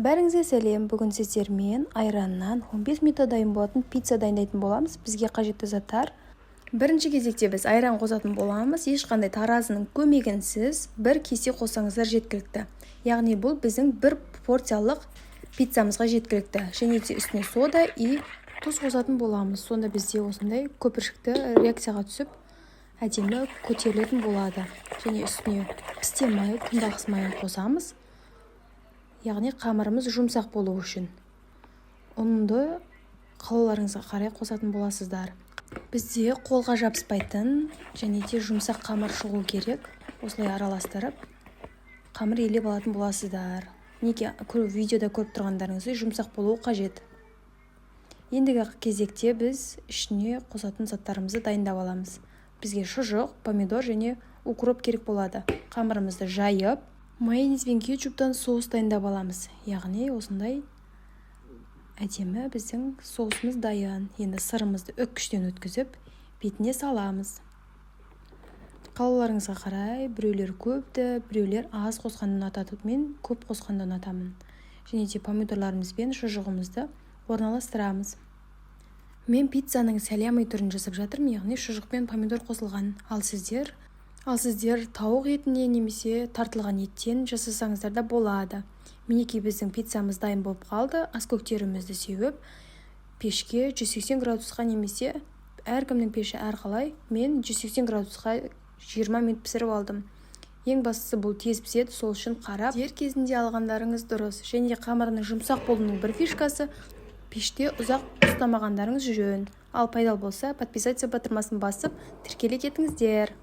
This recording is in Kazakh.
Бәріңізге сәлем. Бүгін сіздермен айраннан 15 минутта дайын болатын пицца дайындайтын боламыз. Бізге қажетті заттар. Бірінші кезекте біз айран қосатын боламыз. Ешқандай таразының көмегінсіз бір кесе қоссаңыздар жеткілікті. Яғни бұл біздің бір порциялық пиццамызға жеткілікті. Және де үстіне сода и тұз қосатын боламыз. Сонда бізде осындай көпіршікті реакцияға түсіп, әдемі көтерілетін болады. Және үстіне пісте май, күнбағыс майын қосамыз. Яғни қамырымыз жұмсақ болу үшін. Ұнды қалауларыңызға қарай қосатын боласыздар. Бізде қолға жабыспайтын және де жұмсақ қамыр шығу керек. Осылай араластырып, қамыр елеп алатын боласыздар. Неге видеода көріп тұрғандарыңыздай жұмсақ болуы қажет. Ендігі кезекте біз ішіне қосатын заттарымызды дайындап аламыз. Бізге шұжық, помидор және укроп керек болады. Қамырымызды жайып, майонез бен кетчуптан соус дайындап аламыз. Яғни осындай әдемі біздің соусымыз дайын. Енді сырымызды үккіштен өткізіп, бетіне саламыз. Қалауларыңызға қарай, біреулер көпті, біреулер аз қосқанды ұнатады. Мен көп қосқанды ұнатамын. Және де помидорларымыз бен шұжығымызды орналастырамыз. Мен пиццаның сәлями түрін жасап жатырмын, яғни шұжық пен помидор қосылған. Ал сіздер тауық етінен немесе тартылған еттен жасасаңыздар да болады. Мінекей біздің пиццамыз дайын болып қалды. Аскөктерімізді сеуіп, пешке 180 градусқа немесе әркімнің пеші әрқалай. Мен 180 градусқа 20 минут пісіріп алдым. Ең бастысы бұл тез піседі, сол үшін қарап дер кезінде алғандарыңыз дұрыс. Және қамырының жұмсақ болуының бір фишкасы пеште ұзақ ұстамағандарыңыз жөн. Ал пайдалы болса, подписаться батырмасын басып, тіркеле кетіңіздер.